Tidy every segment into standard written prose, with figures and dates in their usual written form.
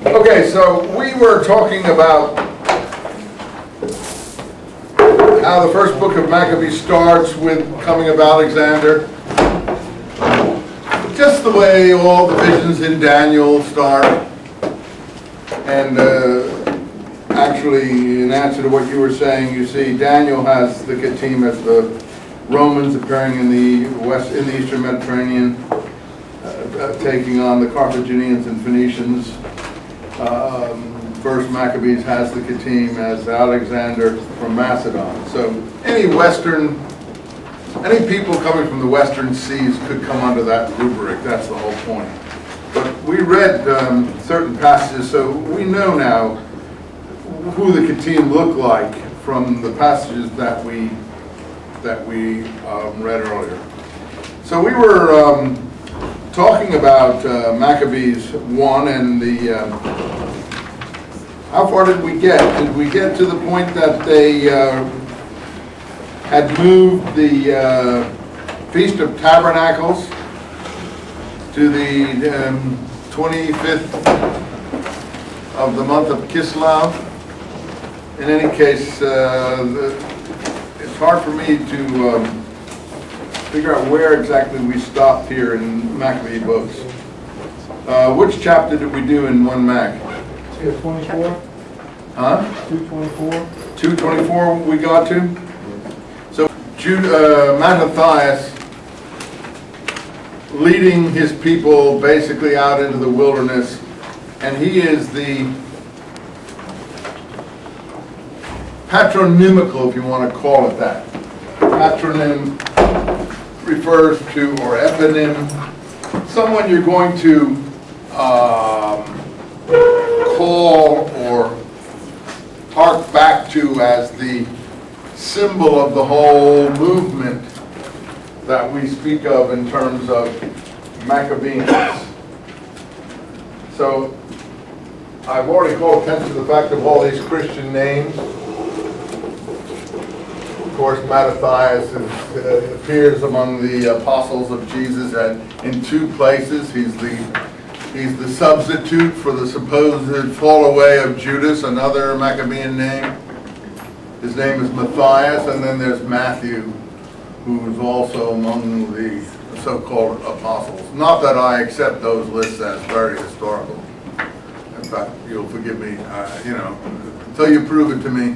Okay, so we were talking about how the first book of Maccabees starts with coming of Alexander. Just the way all the visions in Daniel start. And actually, in answer to what you were saying, you see Daniel has the Kittim as the Romans appearing in the Eastern Mediterranean, taking on the Carthaginians and Phoenicians. First Maccabees has the Kittim as Alexander from Macedon. So any people coming from the western seas could come under that rubric. That's the whole point. But we read certain passages, so we know now who the Kittim look like from the passages that we read earlier. So we were talking about Maccabees 1 and the how far did we get? Did we get to the point that they had moved the Feast of Tabernacles to the 25th of the month of Kislev? In any case, it's hard for me to figure out where exactly we stopped here in Maccabee books. Which chapter did we do in 1 Mac? 224. Huh? 224. 224 we got to? So Mattathias leading his people basically out into the wilderness, and he is the patronymical, if you want to call it that. Patronym refers to, or eponym, someone you're going to call or hark back to as the symbol of the whole movement that we speak of in terms of Maccabees. So I've already called attention to the fact of all these Christian names. Of course, Mattathias appears among the apostles of Jesus in 2 places. He's the substitute for the supposed fall away of Judas, another Maccabean name. His name is Matthias, and then there's Matthew, who's also among the so-called apostles. Not that I accept those lists as very historical. In fact, you'll forgive me, until you prove it to me,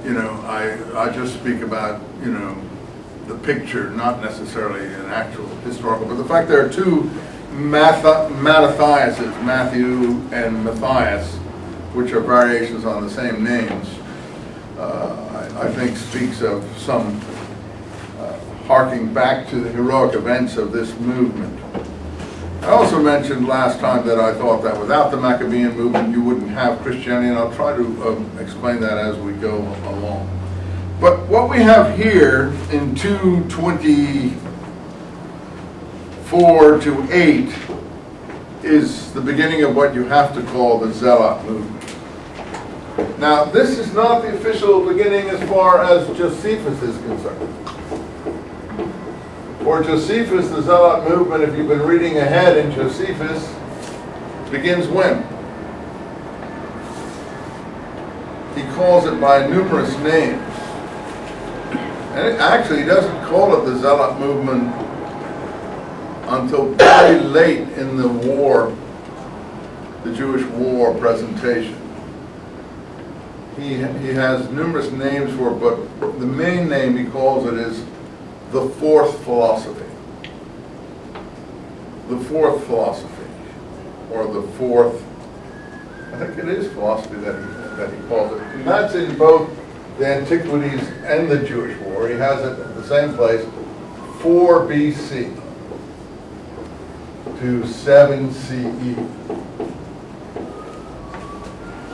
I just speak about, the picture, not necessarily an actual historical. But the fact there are 2 Mattathiases, Matthew and Matthias, which are variations on the same names, I think speaks of some harking back to the heroic events of this movement. I also mentioned last time that I thought that without the Maccabean movement you wouldn't have Christianity, and I'll try to explain that as we go along. But what we have here in 224 to 8 is the beginning of what you have to call the Zealot movement. Now, this is not the official beginning as far as Josephus is concerned. For Josephus, the Zealot movement, if you've been reading ahead in Josephus, begins when? He calls it by numerous names. And it actually doesn't call it the Zealot movement until very late in the war, the Jewish war presentation. He has numerous names for it, but the main name he calls it is the fourth philosophy. The fourth philosophy, or the fourth, I think it is philosophy that he calls it. And that's in both the Antiquities and the Jewish War. He has it at the same place, 4 BC to 7 CE.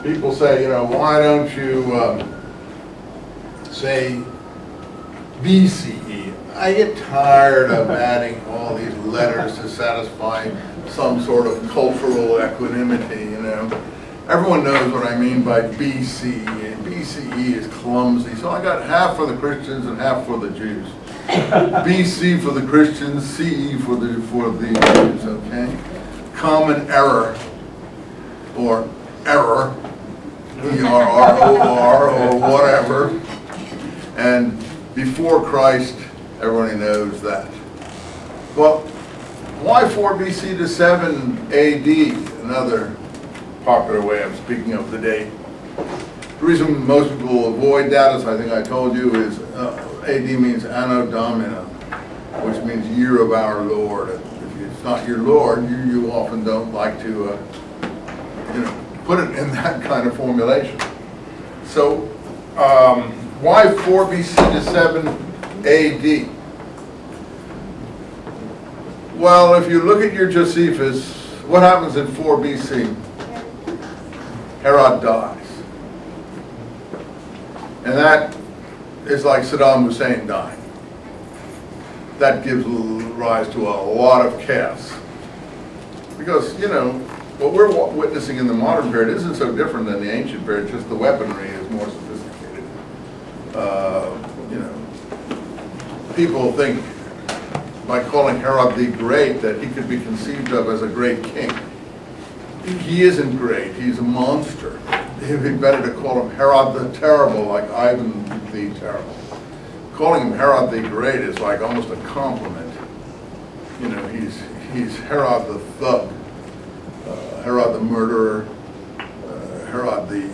People say, why don't you say BCE? I get tired of adding all these letters to satisfy some sort of cultural equanimity, Everyone knows what I mean by BC, and BCE is clumsy. So I got half for the Christians and half for the Jews. BC for the Christians, CE for the Jews, okay? Common error. or error, E-R-R-O-R, or whatever. And before Christ, everybody knows that. Well, why 4 BC to 7 AD? Another popular way of speaking of the date. The reason most people avoid that, as I think I told you, is AD means Anno Domini, which means year of our Lord. If it's not your Lord, you often don't like to put it in that kind of formulation. So why 4 BC to 7 AD? Well, if you look at your Josephus, what happens in 4 BC? Herod dies. And that is like Saddam Hussein dying. That gives rise to a lot of chaos. Because, what we're witnessing in the modern period isn't so different than the ancient period, just the weaponry is more sophisticated. People think, by calling Herod the Great, that he could be conceived of as a great king. He isn't great, he's a monster. It'd be better to call him Herod the Terrible, like Ivan the Terrible. Calling him Herod the Great is like almost a compliment. He's Herod the thug, Herod the murderer, Herod the,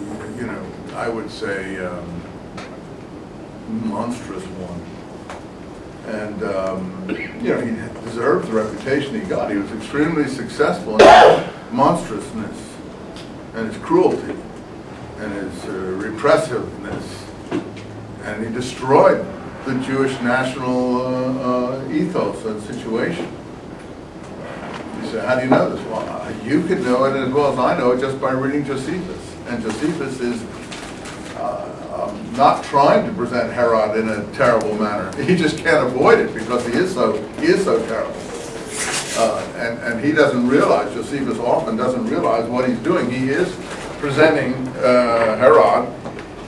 I would say, monstrous one. And, he deserved the reputation he got. He was extremely successful in his monstrousness and his cruelty and his repressiveness. And he destroyed the Jewish national ethos and situation. You say, how do you know this? Well, you could know it as well as I know it just by reading Josephus. And Josephus is not trying to present Herod in a terrible manner. He just can't avoid it because he is so terrible. And he doesn't realize, Josephus often doesn't realize what he's doing. He is presenting Herod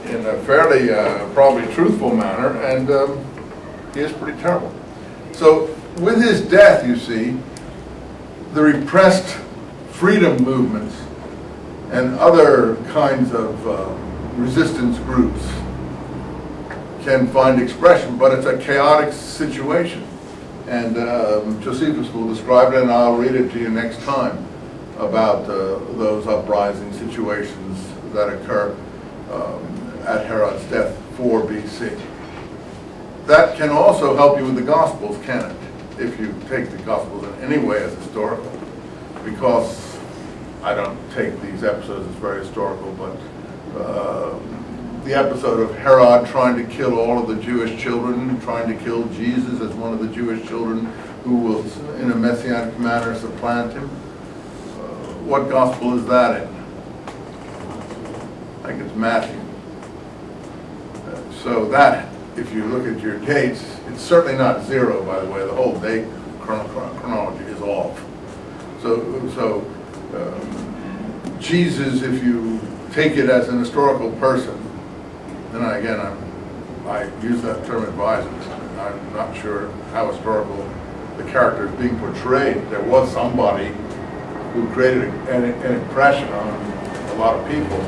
in a fairly, probably truthful manner, and he is pretty terrible. So with his death, you see, the repressed freedom movements and other kinds of resistance groups can find expression, but it's a chaotic situation. And Josephus will describe it, and I'll read it to you next time about those uprising situations that occur at Herod's death, 4 BC. That can also help you with the Gospels, can it? If you take the Gospels in any way as historical, because I don't take these episodes as very historical, but the episode of Herod trying to kill all of the Jewish children, trying to kill Jesus as one of the Jewish children who will, in a messianic manner, supplant him. What gospel is that in? I think it's Matthew. So that, if you look at your dates, it's certainly not 0, by the way. The whole date chronology is off. So Jesus, if you take it as an historical person, and again, I use that term advisedly. I'm not sure how historical the character is being portrayed. There was somebody who created an impression on a lot of people,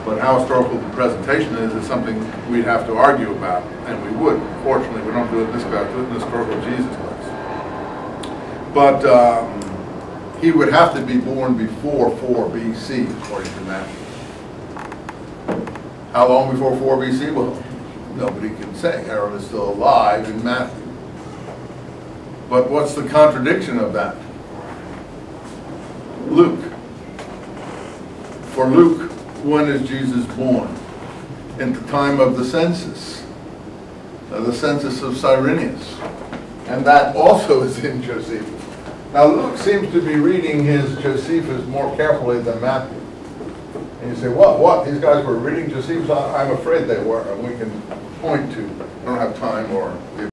but how historical the presentation is something we'd have to argue about, and we would. Fortunately, we don't do it in this class, we do it in the historical Jesus class. But he would have to be born before 4 BC, according to Matthew. How long before 4 BC? Well, nobody can say. Herod is still alive in Matthew. But what's the contradiction of that? Luke. For Luke, when is Jesus born? In the time of the census of Cyrenius. And that also is in Josephus. Now Luke seems to be reading his Josephus more carefully than Matthew. And you say, what? These guys were reading Josephus? I'm afraid they were, and we can point to, I don't have time or the